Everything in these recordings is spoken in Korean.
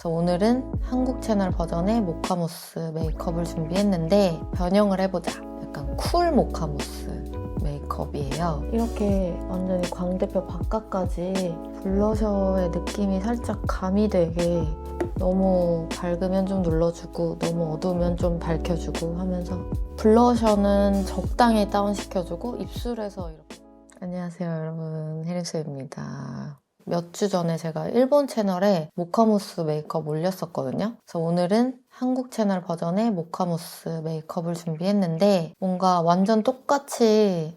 그래서 오늘은 한국 채널 버전의 모카무스 메이크업을 준비했는데 변형을 해보자. 약간 쿨 모카무스 메이크업이에요. 이렇게 완전히 광대뼈 바깥까지 블러셔의 느낌이 살짝 가미되게 너무 밝으면 좀 눌러주고 너무 어두우면 좀 밝혀주고 하면서 블러셔는 적당히 다운시켜주고 입술에서 이렇게. 안녕하세요 여러분, 혜리수입니다. 몇 주 전에 제가 일본 채널에 모카무스 메이크업 올렸었거든요. 그래서 오늘은 한국 채널 버전의 모카무스 메이크업을 준비했는데 뭔가 완전 똑같이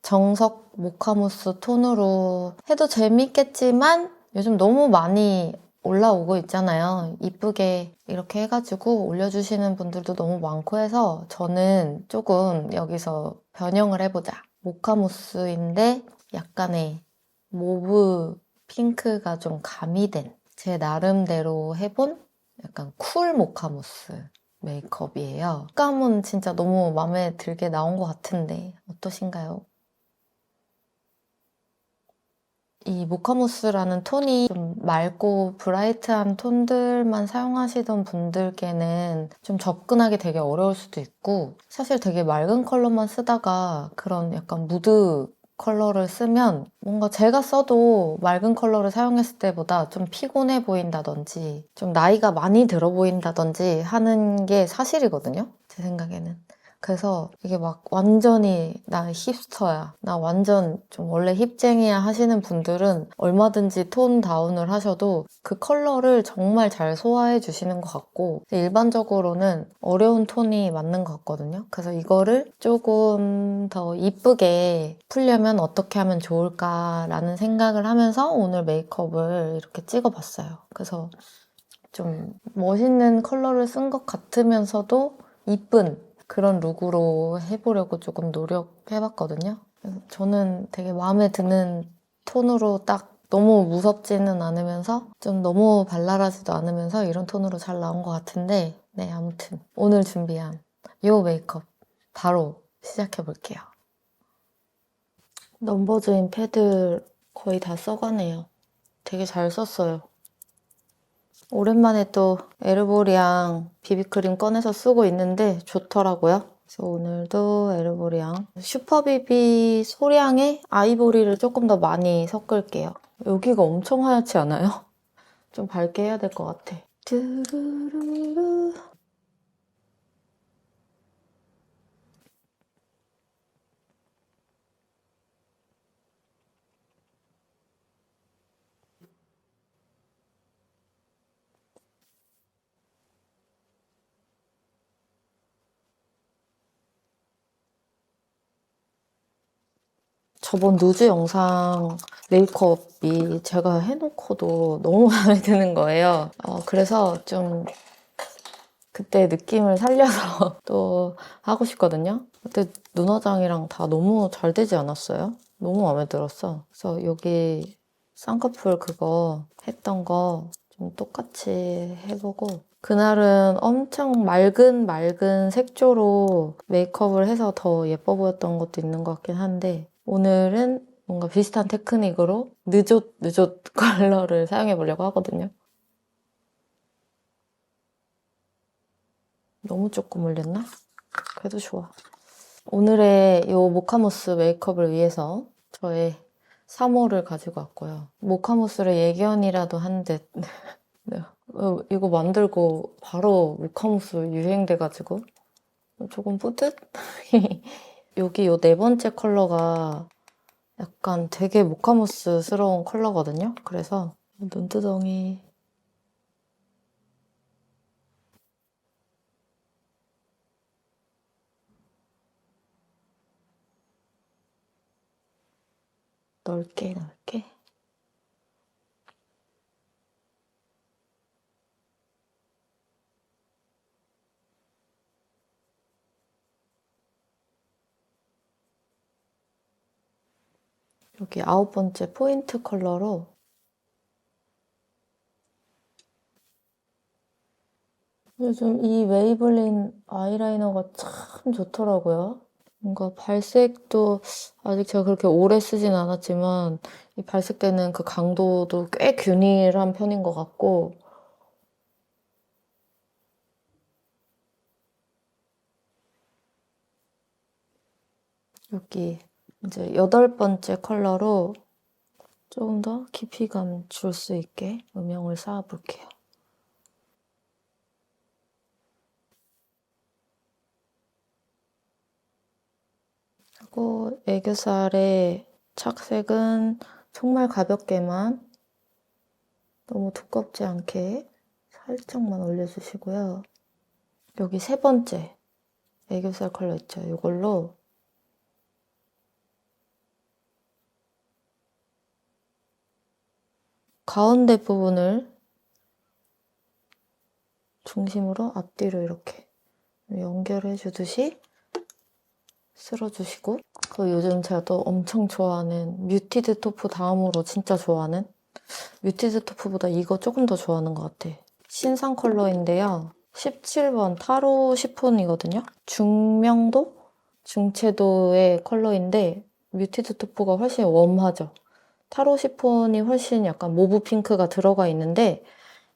정석 모카무스 톤으로 해도 재밌겠지만 요즘 너무 많이 올라오고 있잖아요. 이쁘게 이렇게 해가지고 올려주시는 분들도 너무 많고 해서 저는 조금 여기서 변형을 해보자. 모카무스인데 약간의 모브 핑크가 좀 가미된 제 나름대로 해본 약간 쿨 모카무스 메이크업이에요. 색감은 진짜 너무 마음에 들게 나온 것 같은데 어떠신가요? 이 모카무스라는 톤이 좀 맑고 브라이트한 톤들만 사용하시던 분들께는 좀 접근하기 되게 어려울 수도 있고, 사실 되게 맑은 컬러만 쓰다가 그런 약간 무드 컬러를 쓰면 뭔가 제가 써도 맑은 컬러를 사용했을 때보다 좀 피곤해 보인다든지 좀 나이가 많이 들어 보인다든지 하는 게 사실이거든요, 제 생각에는. 그래서 이게 막 완전히 나 힙스터야, 나 완전 좀 원래 힙쟁이야 하시는 분들은 얼마든지 톤 다운을 하셔도 그 컬러를 정말 잘 소화해 주시는 것 같고, 일반적으로는 어려운 톤이 맞는 것 같거든요. 그래서 이거를 조금 더 이쁘게 풀려면 어떻게 하면 좋을까라는 생각을 하면서 오늘 메이크업을 이렇게 찍어봤어요. 그래서 좀 멋있는 컬러를 쓴 것 같으면서도 이쁜 그런 룩으로 해보려고 조금 노력해봤거든요. 저는 되게 마음에 드는 톤으로 딱 너무 무섭지는 않으면서 좀 너무 발랄하지도 않으면서 이런 톤으로 잘 나온 것 같은데, 네, 아무튼 오늘 준비한 이 메이크업 바로 시작해볼게요. 넘버즈인 패드 거의 다 써가네요. 되게 잘 썼어요. 오랜만에 또 에르보리앙 비비크림 꺼내서 쓰고 있는데 좋더라고요. 그래서 오늘도 에르보리앙 슈퍼비비 소량의 아이보리를 조금 더 많이 섞을게요. 여기가 엄청 하얗지 않아요? 좀 밝게 해야 될 것 같아. 뚜루루루. 저번 누즈 영상 메이크업이 제가 해놓고도 너무 마음에 드는 거예요. 그래서 좀 그때 느낌을 살려서 또 하고 싶거든요. 그때 눈 화장이랑 다 너무 잘 되지 않았어요? 너무 마음에 들었어. 그래서 여기 쌍꺼풀 그거 했던 거 좀 똑같이 해보고, 그날은 엄청 맑은 색조로 메이크업을 해서 더 예뻐 보였던 것도 있는 것 같긴 한데, 오늘은 뭔가 비슷한 테크닉으로 느좋 컬러를 사용해 보려고 하거든요. 너무 조금 올렸나? 그래도 좋아. 오늘의 이 모카무스 메이크업을 위해서 저의 3호를 가지고 왔고요. 모카무스를 예견이라도 한 듯. 네. 이거 만들고 바로 모카무스 유행돼가지고 조금 뿌듯? 여기 요 네 번째 컬러가 약간 되게 모카무스스러운 컬러거든요. 그래서 눈두덩이 넓게 여기 9번째 포인트 컬러로. 요즘 이 메이블린 아이라이너가 참 좋더라고요. 뭔가 발색도 아직 제가 그렇게 오래 쓰진 않았지만 이 발색되는 그 강도도 꽤 균일한 편인 것 같고, 여기 이제 8번째 컬러로 조금 더 깊이감 줄 수 있게 음영을 쌓아볼게요. 그리고 애교살의 착색은 정말 가볍게만, 너무 두껍지 않게 살짝만 올려주시고요. 여기 3번째 애교살 컬러 있죠? 이걸로 가운데 부분을 중심으로 앞뒤로 이렇게 연결해 주듯이 쓸어주시고, 그 요즘 제가 또 엄청 좋아하는 뮤티드 토프 다음으로 진짜 좋아하는, 뮤티드 토프보다 이거 조금 더 좋아하는 것 같아. 신상 컬러인데요. 17번 타로 시폰이거든요. 중명도? 중채도의 컬러인데 뮤티드 토프가 훨씬 웜하죠. 타로 시폰이 훨씬 약간 모브 핑크가 들어가 있는데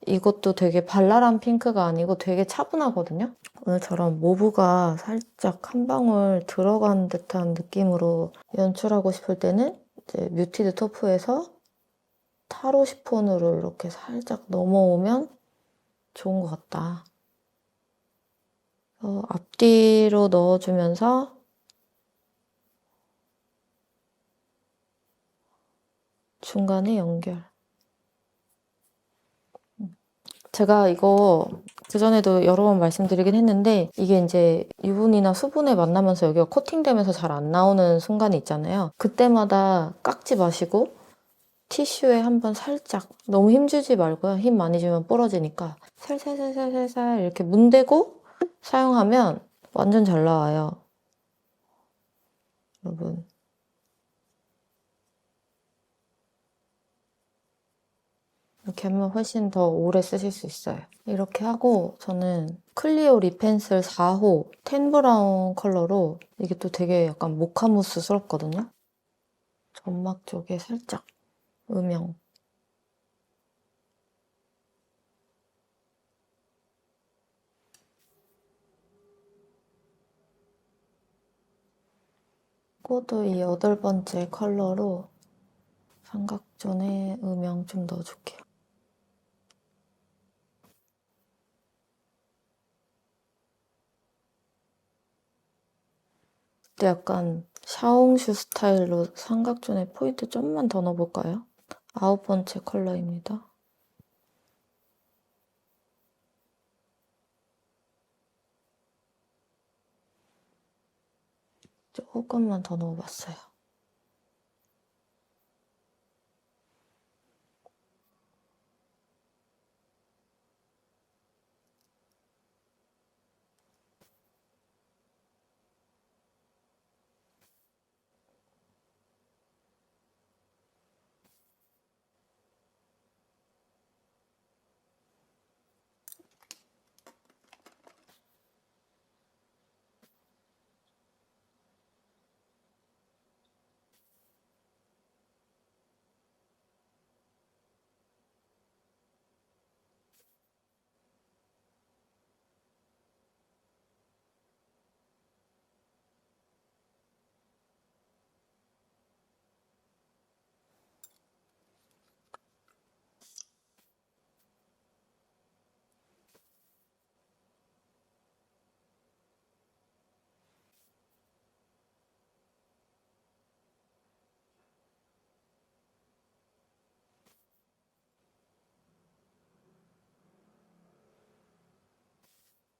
이것도 되게 발랄한 핑크가 아니고 되게 차분하거든요. 오늘처럼 모브가 살짝 한 방울 들어간 듯한 느낌으로 연출하고 싶을 때는 이제 뮤티드 토프에서 타로 시폰으로 이렇게 살짝 넘어오면 좋은 것 같다. 앞뒤로 넣어주면서 중간에 연결. 제가 이거 그전에도 여러 번 말씀드리긴 했는데 이게 이제 유분이나 수분에 만나면서 여기가 코팅되면서 잘 안 나오는 순간이 있잖아요. 그때마다 깎지 마시고 티슈에 한번 살짝, 너무 힘주지 말고요. 힘 많이 주면 부러지니까 살살살살살살 이렇게 문대고 사용하면 완전 잘 나와요. 여러분. 이렇게 하면 훨씬 더 오래 쓰실 수 있어요. 이렇게 하고 저는 클리오 립 펜슬 4호 텐 브라운 컬러로, 이게 또 되게 약간 모카무스스럽거든요. 점막 쪽에 살짝 음영. 그것도 이 8번째 컬러로 삼각존에 음영 좀 넣어줄게요. 근데 약간 샤옹슈 스타일로 삼각존에 포인트 좀만 더 넣어볼까요? 9번째 컬러입니다. 조금만 더 넣어봤어요.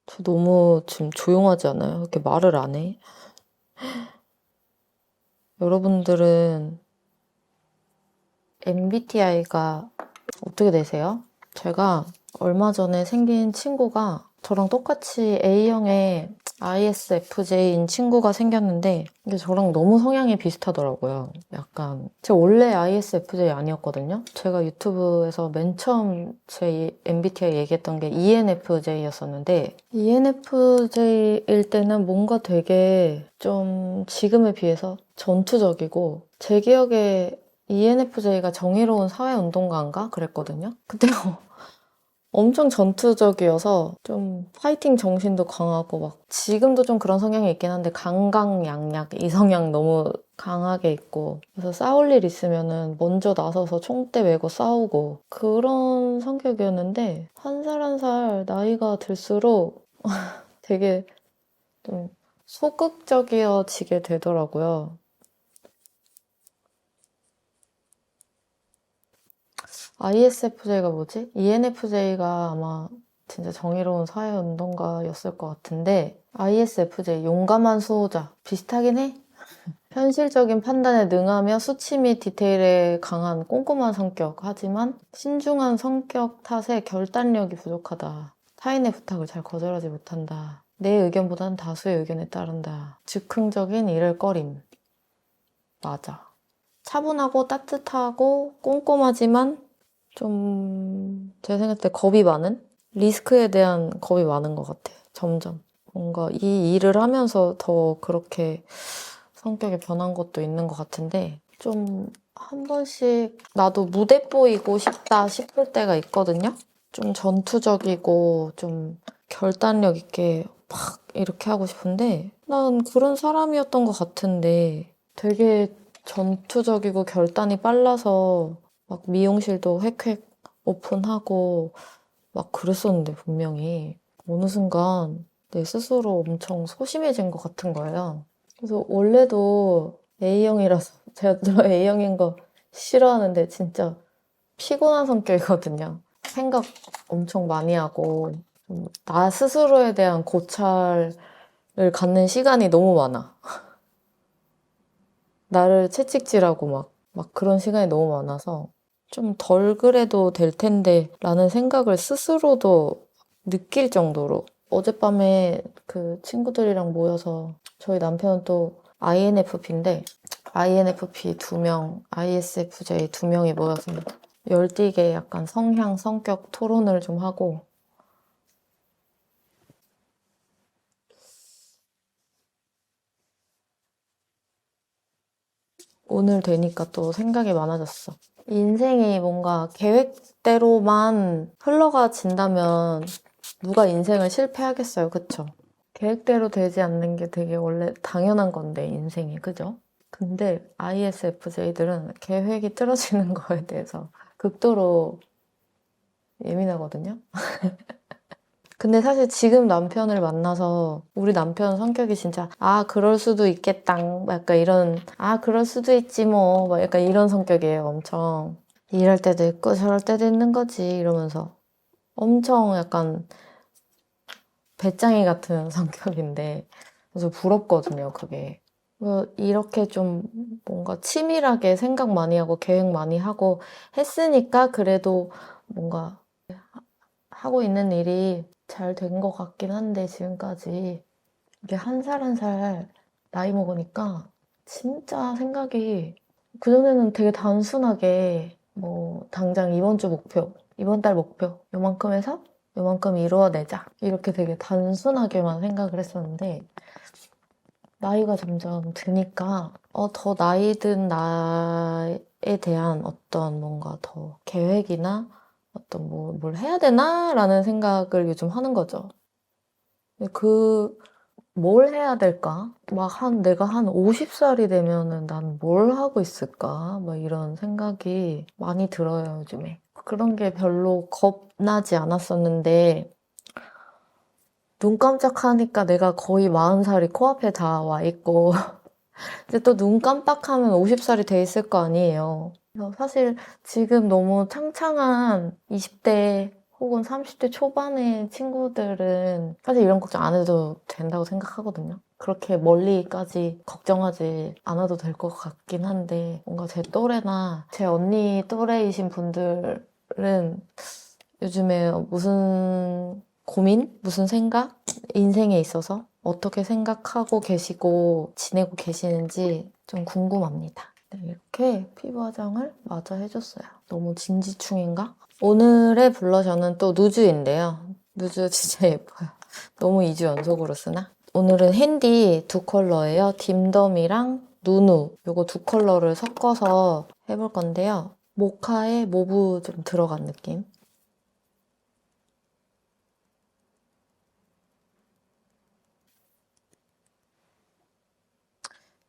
저 너무 지금 조용하지 않아요? 이렇게 말을 안 해? 여러분들은 MBTI가 어떻게 되세요? 제가 얼마 전에 생긴 친구가 저랑 똑같이 A형의 ISFJ인 친구가 생겼는데 이게 저랑 너무 성향이 비슷하더라고요. 약간 제가 원래 ISFJ 아니었거든요. 제가 유튜브에서 맨 처음 제 MBTI 얘기했던 게 ENFJ였었는데 ENFJ일 때는 뭔가 되게 좀 지금에 비해서 전투적이고, 제 기억에 ENFJ가 정의로운 사회운동가인가? 그랬거든요. 근데 엄청 전투적이어서 좀 파이팅 정신도 강하고 막 지금도 좀 그런 성향이 있긴 한데 강강약약 이성향 너무 강하게 있고 그래서 싸울 일 있으면은 먼저 나서서 총대 메고 싸우고 그런 성격이었는데 한 살 한 살 나이가 들수록 되게 좀 소극적이어지게 되더라고요. ISFJ가 뭐지? ENFJ가 아마 진짜 정의로운 사회운동가였을 것 같은데 ISFJ, 용감한 수호자. 비슷하긴 해. 현실적인 판단에 능하며 수치 및 디테일에 강한 꼼꼼한 성격. 하지만 신중한 성격 탓에 결단력이 부족하다. 타인의 부탁을 잘 거절하지 못한다. 내 의견보다는 다수의 의견에 따른다. 즉흥적인 일을 꺼림. 맞아. 차분하고 따뜻하고 꼼꼼하지만 좀 제 생각할 때 겁이 많은? 리스크에 대한 겁이 많은 것 같아. 점점. 뭔가 이 일을 하면서 더 그렇게 성격이 변한 것도 있는 것 같은데 좀 한 번씩 나도 무대뽀이고 싶다 싶을 때가 있거든요. 좀 전투적이고 좀 결단력 있게 막 이렇게 하고 싶은데 난 그런 사람이었던 것 같은데 되게 전투적이고 결단이 빨라서 막 미용실도 획획 오픈하고 막 그랬었는데 분명히 어느 순간 내 스스로 엄청 소심해진 것 같은 거예요. 그래서 원래도 A형이라서 제가 저 A형인 거 싫어하는데 진짜 피곤한 성격이거든요. 생각 엄청 많이 하고 나 스스로에 대한 고찰을 갖는 시간이 너무 많아. 나를 채찍질하고 막 그런 시간이 너무 많아서 좀 덜 그래도 될 텐데 라는 생각을 스스로도 느낄 정도로 어젯밤에 그 친구들이랑 모여서 저희 남편은 또 INFP인데 INFP 2명, ISFJ 2명이 모여서 열띠게 약간 성향, 성격 토론을 좀 하고 오늘 되니까 또 생각이 많아졌어. 인생이 뭔가 계획대로만 흘러가진다면 누가 인생을 실패하겠어요, 그쵸? 계획대로 되지 않는 게 되게 원래 당연한 건데, 인생이, 그죠? 근데 ISFJ들은 계획이 틀어지는 거에 대해서 극도로 예민하거든요? 근데 사실 지금 남편을 만나서 우리 남편 성격이 진짜 그럴 수도 있겠다 약간 이런 그럴 수도 있지 뭐 막 약간 이런 성격이에요. 엄청 이럴 때도 있고 저럴 때도 있는 거지 이러면서 엄청 약간 배짱이 같은 성격인데 그래서 부럽거든요. 그게 이렇게 좀 뭔가 치밀하게 생각 많이 하고 계획 많이 하고 했으니까 그래도 뭔가 하고 있는 일이 잘 된 것 같긴 한데 지금까지 이게 한 살 한 살 나이 먹으니까 진짜 생각이 그전에는 되게 단순하게 뭐 당장 이번 주 목표, 이번 달 목표 요만큼 해서 요만큼 이루어내자 이렇게 되게 단순하게만 생각을 했었는데 나이가 점점 드니까 더 나이 든 나에 대한 어떤 뭔가 더 계획이나 어떤 뭘 해야 되나라는 생각을 요즘 하는 거죠. 뭘 해야 될까? 내가 한 50살이 되면은 난 뭘 하고 있을까? 막 이런 생각이 많이 들어요, 요즘에. 그런 게 별로 겁나지 않았었는데, 눈 깜짝하니까 내가 거의 40살이 코앞에 다 와 있고, 이제 또 눈 깜빡하면 50살이 돼 있을 거 아니에요. 그래서 사실 지금 너무 창창한 20대 혹은 30대 초반의 친구들은 사실 이런 걱정 안 해도 된다고 생각하거든요. 그렇게 멀리까지 걱정하지 않아도 될 것 같긴 한데 뭔가 제 또래나 제 언니 또래이신 분들은 요즘에 무슨 고민? 무슨 생각? 인생에 있어서 어떻게 생각하고 계시고 지내고 계시는지 좀 궁금합니다. 네, 이렇게 피부 화장을 마저 해줬어요. 너무 진지충인가? 오늘의 블러셔는 또 누즈인데요. 누즈 진짜 예뻐요. 너무 2주 연속으로 쓰나? 오늘은 핸디 두 컬러예요. 딤덤이랑 누누 요거 두 컬러를 섞어서 해볼 건데요. 모카에 모브 좀 들어간 느낌.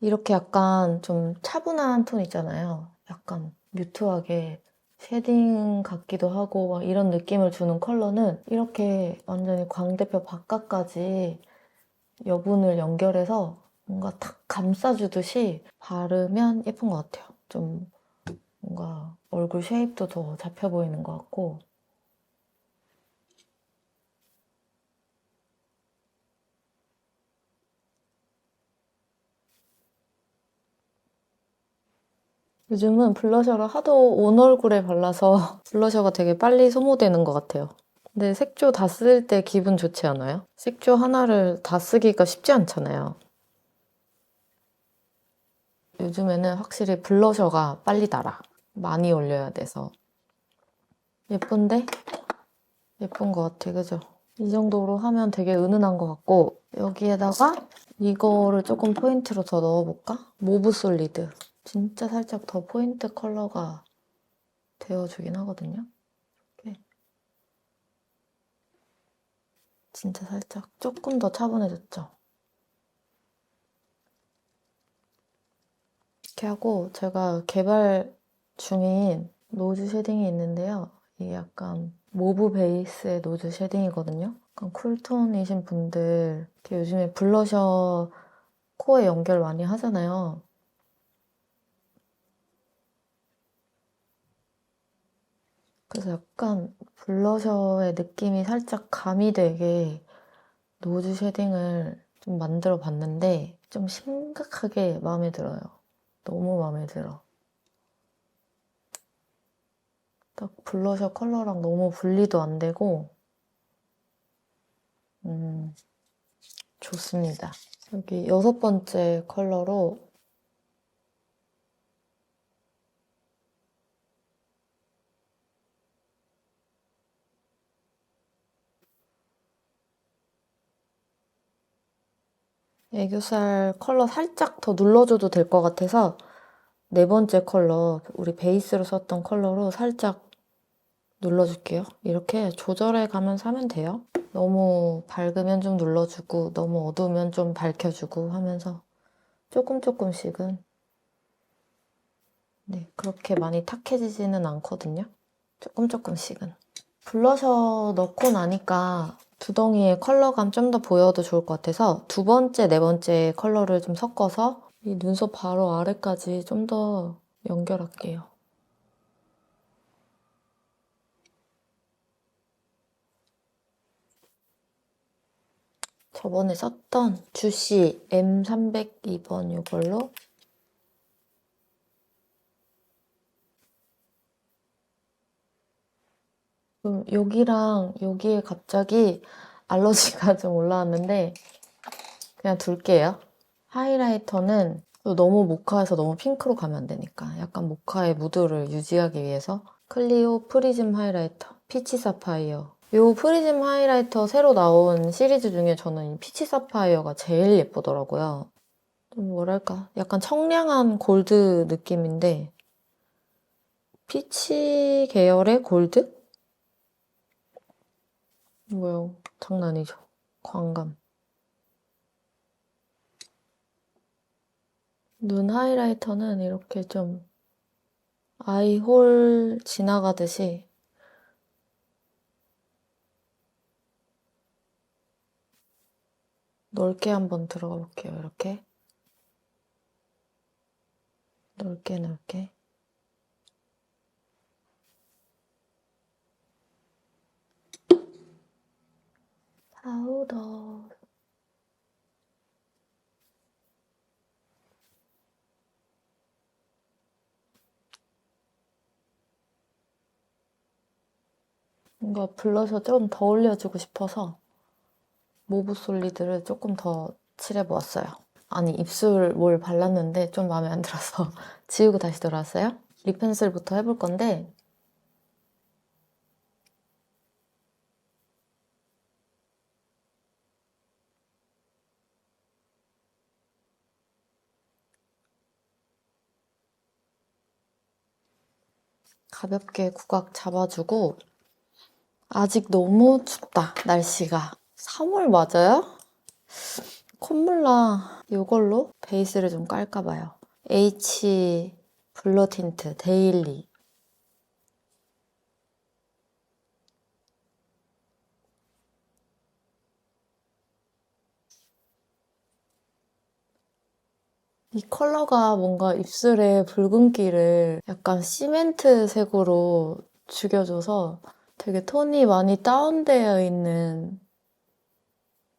이렇게 약간 좀 차분한 톤 있잖아요. 약간 뮤트하게 쉐딩 같기도 하고 막 이런 느낌을 주는 컬러는 이렇게 완전히 광대뼈 바깥까지 여분을 연결해서 뭔가 탁 감싸주듯이 바르면 예쁜 것 같아요. 좀 뭔가 얼굴 쉐입도 더 잡혀 보이는 것 같고. 요즘은 블러셔를 하도 온 얼굴에 발라서 블러셔가 되게 빨리 소모되는 것 같아요. 근데 색조 다 쓸 때 기분 좋지 않아요? 색조 하나를 다 쓰기가 쉽지 않잖아요. 요즘에는 확실히 블러셔가 빨리 달아. 많이 올려야 돼서. 예쁜데? 예쁜 것 같아, 그죠? 이 정도로 하면 되게 은은한 것 같고 여기에다가 이거를 조금 포인트로 더 넣어볼까? 모브 솔리드. 진짜 살짝 더 포인트 컬러가 되어주긴 하거든요. 이렇게. 진짜 살짝 조금 더 차분해졌죠? 이렇게 하고 제가 개발 중인 노즈 쉐딩이 있는데요. 이게 약간 모브 베이스의 노즈 쉐딩이거든요. 약간 쿨톤이신 분들 이렇게 요즘에 블러셔 코에 연결 많이 하잖아요. 그래서 약간 블러셔의 느낌이 살짝 가미되게 노즈 쉐딩을 좀 만들어 봤는데 좀 심각하게 마음에 들어요. 너무 마음에 들어. 딱 블러셔 컬러랑 너무 분리도 안 되고 음, 좋습니다. 여기 6번째 컬러로 애교살 컬러 살짝 더 눌러줘도 될 것 같아서 4번째 컬러, 우리 베이스로 썼던 컬러로 살짝 눌러줄게요. 이렇게 조절해 가면서 하면 돼요. 너무 밝으면 좀 눌러주고 너무 어두우면 좀 밝혀주고 하면서 조금씩은 네, 그렇게 많이 탁해지지는 않거든요. 조금씩은. 블러셔 넣고 나니까 두덩이의 컬러감 좀 더 보여도 좋을 것 같아서 2번째, 4번째 컬러를 좀 섞어서 이 눈썹 바로 아래까지 좀 더 연결할게요. 저번에 썼던 주시 M302번 이걸로 여기랑 여기에 갑자기 알러지가 좀 올라왔는데 그냥 둘게요. 하이라이터는 또 너무 모카해서 너무 핑크로 가면 안 되니까 약간 모카의 무드를 유지하기 위해서 클리오 프리즘 하이라이터 피치 사파이어. 이 프리즘 하이라이터 새로 나온 시리즈 중에 저는 이 피치 사파이어가 제일 예쁘더라고요. 좀 뭐랄까 약간 청량한 골드 느낌인데 피치 계열의 골드? 뭐요? 장난이죠. 광감. 눈 하이라이터는 이렇게 좀 아이홀 지나가듯이 넓게 한번 들어가 볼게요. 이렇게 넓게 파우더. 뭔가 블러셔 좀 더 올려주고 싶어서 모브 솔리드를 조금 더 칠해보았어요. 아니 입술 뭘 발랐는데 좀 마음에 안 들어서 지우고 다시 돌아왔어요. 립 펜슬부터 해볼 건데 가볍게 구각 잡아주고 아직 너무 춥다 날씨가. 3월 맞아요? 콧물라 이걸로 베이스를 좀 깔까봐요. H 블러 틴트 데일리. 이 컬러가 뭔가 입술에 붉은기를 약간 시멘트 색으로 죽여줘서 되게 톤이 많이 다운되어 있는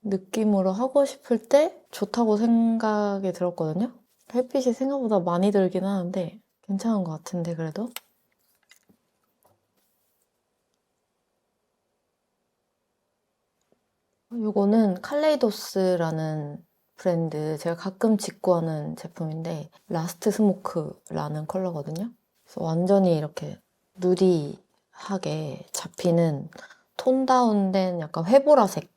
느낌으로 하고 싶을 때 좋다고 생각이 들었거든요. 햇빛이 생각보다 많이 들긴 하는데 괜찮은 것 같은데 그래도. 이거는 칼레이도스라는 브랜드 제가 가끔 직구 하는 제품인데 라스트 스모크라는 컬러거든요. 그래서 완전히 이렇게 누디하게 잡히는 톤 다운된 약간 회보라색.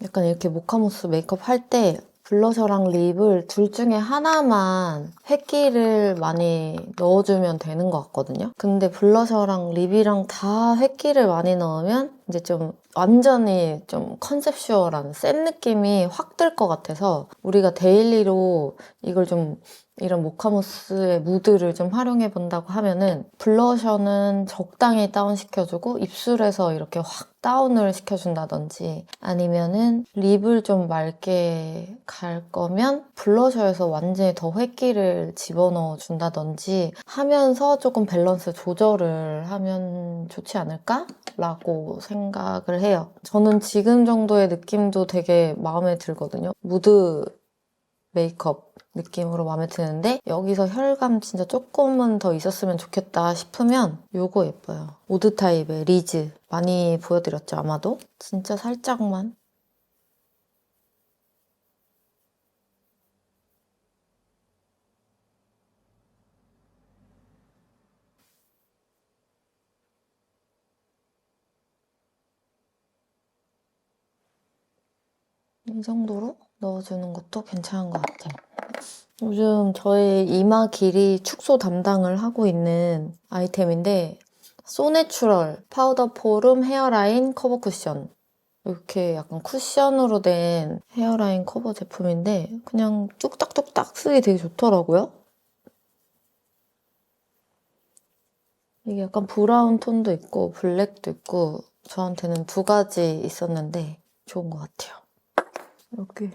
약간 이렇게 모카무스 메이크업 할 때 블러셔랑 립을 둘 중에 하나만 획기를 많이 넣어주면 되는 것 같거든요. 근데 블러셔랑 립이랑 다 획기를 많이 넣으면 이제 좀 완전히 좀 컨셉슈얼한 센 느낌이 확 들 것 같아서 우리가 데일리로 이걸 좀 이런 모카무스의 무드를 좀 활용해 본다고 하면은 블러셔는 적당히 다운시켜주고 입술에서 이렇게 확 다운을 시켜준다든지 아니면은 립을 좀 맑게 갈 거면 블러셔에서 완전히 더 획기를 집어넣어 준다든지 하면서 조금 밸런스 조절을 하면 좋지 않을까? 라고 생각을 해요. 저는 지금 정도의 느낌도 되게 마음에 들거든요. 무드 메이크업 느낌으로 마음에 드는데 여기서 혈감 진짜 조금은 더 있었으면 좋겠다 싶으면 요거 예뻐요. 오드 타입의 리즈 많이 보여드렸죠 아마도? 진짜 살짝만. 이 정도로 넣어주는 것도 괜찮은 것 같아요. 요즘 저의 이마 길이 축소 담당을 하고 있는 아이템인데 소내추럴 파우더 포름 헤어라인 커버 쿠션. 이렇게 약간 쿠션으로 된 헤어라인 커버 제품인데 그냥 뚝딱뚝딱 쓰기 되게 좋더라고요. 이게 약간 브라운 톤도 있고 블랙도 있고 저한테는 두 가지 있었는데 좋은 것 같아요. 여기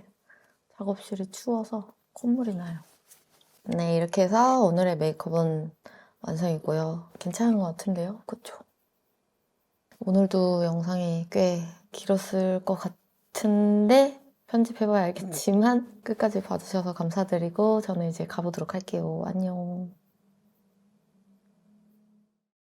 작업실이 추워서 콧물이 나요. 네, 이렇게 해서 오늘의 메이크업은 완성이고요. 괜찮은 것 같은데요? 그쵸? 오늘도 영상이 꽤 길었을 것 같은데 편집해봐야 알겠지만 끝까지 봐주셔서 감사드리고 저는 이제 가보도록 할게요. 안녕.